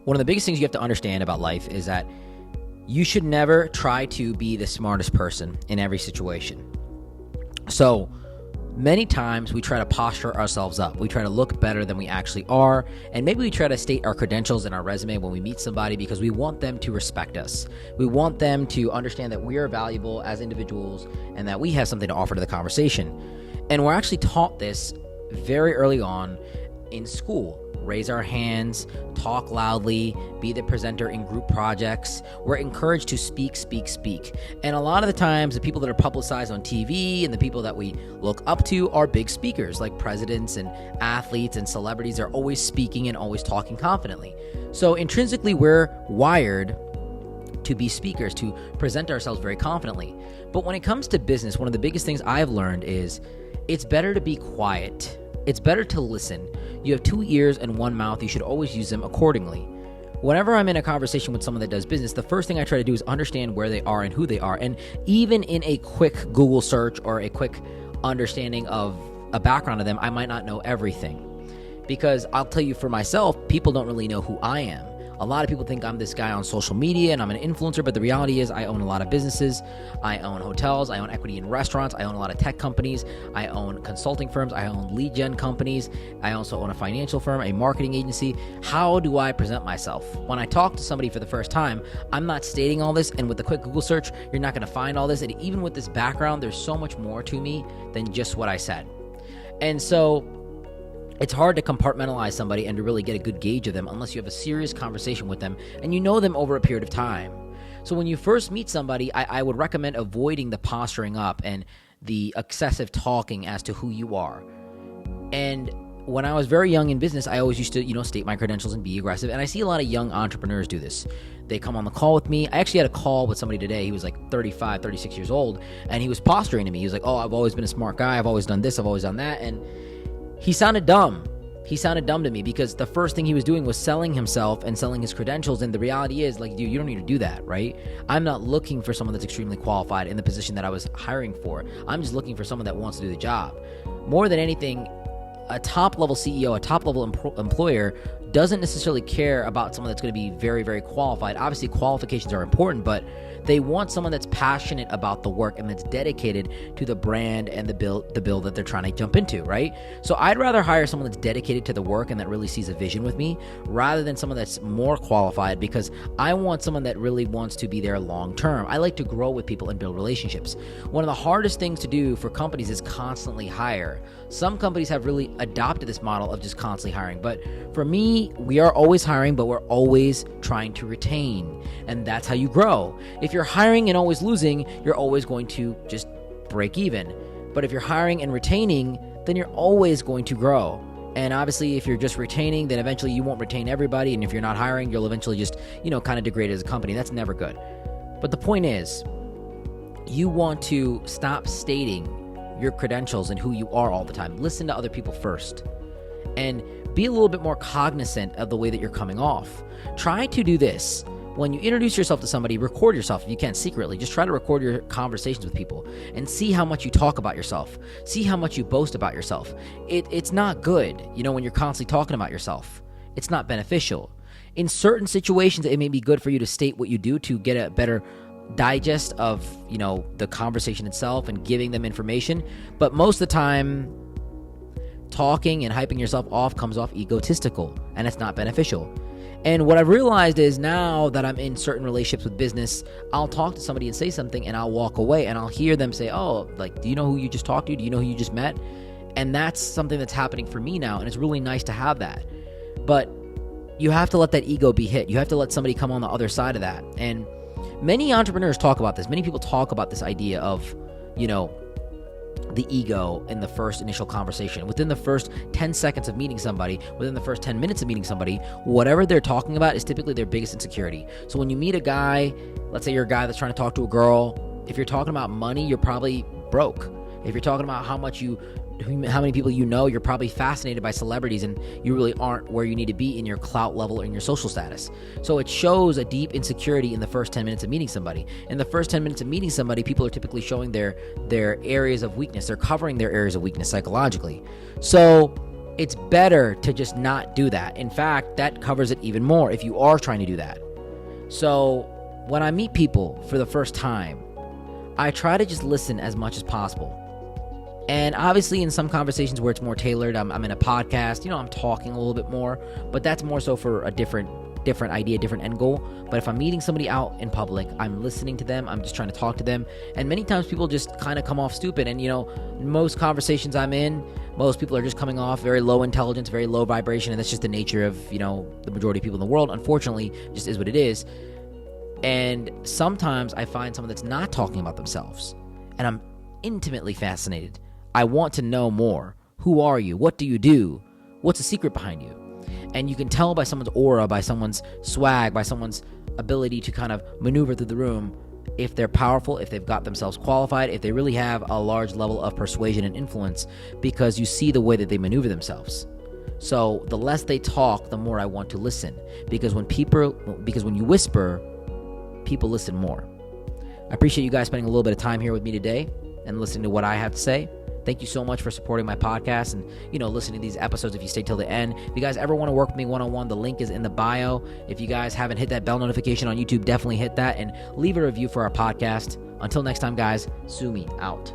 One of the biggest things you have to understand about life is that you should never try to be the smartest person in every situation. So many times we try to posture ourselves up. We try to look better than we actually are. And maybe we try to state our credentials in our resume when we meet somebody because we want them to respect us. We want them to understand that we are valuable as individuals and that we have something to offer to the conversation. And we're actually taught this very early on in school. Raise our hands, talk loudly, be the presenter in group projects. We're encouraged to speak. And a lot of the times, the people that are publicized on TV and the people that we look up to are big speakers, like presidents and athletes and celebrities. Are always speaking and always talking confidently. So intrinsically, we're wired to be speakers, to present ourselves very confidently. But when it comes to business, one of the biggest things I've learned is it's better to be quiet. It's better to listen. You have 2 ears and 1 mouth. You should always use them accordingly. Whenever I'm in a conversation with someone that does business, the first thing I try to do is understand where they are and who they are. And even in a quick Google search or a quick understanding of a background of them, I might not know everything. Because I'll tell you for myself, people don't really know who I am. A lot of people think I'm this guy on social media and I'm an influencer, but the reality is I own a lot of businesses. I own hotels. I own equity in restaurants. I own a lot of tech companies. I own consulting firms. I own lead gen companies. I also own a financial firm, a marketing agency. How do I present myself? When I talk to somebody for the first time, I'm not stating all this, and with a quick Google search, you're not going to find all this. And even with this background, there's so much more to me than just what I said. And so it's hard to compartmentalize somebody and to really get a good gauge of them unless you have a serious conversation with them and you know them over a period of time. So when you first meet somebody, I would recommend avoiding the posturing up and the excessive talking as to who you are. And when I was very young in business, I always used to, state my credentials and be aggressive. And I see a lot of young entrepreneurs do this. They come on the call with me. I actually had a call with somebody today. He was like 35, 36 years old, and he was posturing to me. He was like, oh, I've always been a smart guy. I've always done this. I've always done that. And he sounded dumb. He sounded dumb to me because the first thing he was doing was selling himself and selling his credentials. And the reality is, like, dude, you don't need to do that, right? I'm not looking for someone that's extremely qualified in the position that I was hiring for. I'm just looking for someone that wants to do the job. More than anything, a top-level CEO, a top-level employer doesn't necessarily care about someone that's going to be very, very qualified. Obviously, qualifications are important, but they want someone that's passionate about the work and that's dedicated to the brand and the bill that they're trying to jump into, right? So I'd rather hire someone that's dedicated to the work and that really sees a vision with me rather than someone that's more qualified, because I want someone that really wants to be there long term. I like to grow with people and build relationships. One of the hardest things to do for companies is constantly hire. Some companies have really adopted this model of just constantly hiring. But for me, we are always hiring, but we're always trying to retain. And that's how you grow. If you're hiring and always losing, you're always going to just break even. But if you're hiring and retaining, then you're always going to grow. And obviously, if you're just retaining, then eventually you won't retain everybody. And if you're not hiring, you'll eventually just, kind of degrade as a company. That's never good. But the point is, you want to stop stating your credentials and who you are all the time. Listen to other people first. And be a little bit more cognizant of the way that you're coming off. Try to do this. When you introduce yourself to somebody, record yourself if you can secretly. Just try to record your conversations with people and see how much you talk about yourself. See how much you boast about yourself. It's not good, when you're constantly talking about yourself. It's not beneficial. In certain situations, it may be good for you to state what you do to get a better digest of, the conversation itself and giving them information. But most of the time, talking and hyping yourself off comes off egotistical, and it's not beneficial. And what I've realized is now that I'm in certain relationships with business, I'll talk to somebody and say something and I'll walk away and I'll hear them say, oh, like, do you know who you just talked to? Do you know who you just met? And that's something that's happening for me now. And it's really nice to have that. But you have to let that ego be hit. You have to let somebody come on the other side of that. And many entrepreneurs talk about this. Many people talk about this idea of, the ego in the first initial conversation. Within the first 10 seconds of meeting somebody, within the first 10 minutes of meeting somebody, whatever they're talking about is typically their biggest insecurity. So when you meet a guy, let's say you're a guy that's trying to talk to a girl, if you're talking about money, you're probably broke. If you're talking about how many people you know, you're probably fascinated by celebrities and you really aren't where you need to be in your clout level or in your social status. So it shows a deep insecurity in the first 10 minutes of meeting somebody. In the first 10 minutes of meeting somebody, people are typically showing their areas of weakness. They're covering their areas of weakness psychologically. So it's better to just not do that. In fact, that covers it even more if you are trying to do that. So when I meet people for the first time, I try to just listen as much as possible. And obviously in some conversations where it's more tailored, I'm in a podcast, I'm talking a little bit more, but that's more so for a different idea, different end goal. But if I'm meeting somebody out in public, I'm listening to them, I'm just trying to talk to them. And many times people just kind of come off stupid. And most conversations I'm in, most people are just coming off very low intelligence, very low vibration. And that's just the nature of, the majority of people in the world. Unfortunately, just is what it is. And sometimes I find someone that's not talking about themselves, and I'm intimately fascinated. I want to know more. Who are you? What do you do? What's the secret behind you? And you can tell by someone's aura, by someone's swag, by someone's ability to kind of maneuver through the room, if they're powerful, if they've got themselves qualified, if they really have a large level of persuasion and influence, because you see the way that they maneuver themselves. So the less they talk, the more I want to listen. Because when you whisper, people listen more. I appreciate you guys spending a little bit of time here with me today and listening to what I have to say. Thank you so much for supporting my podcast and, listening to these episodes if you stay till the end. If you guys ever want to work with me one-on-one, the link is in the bio. If you guys haven't hit that bell notification on YouTube, definitely hit that and leave a review for our podcast. Until next time, guys, Sumi out.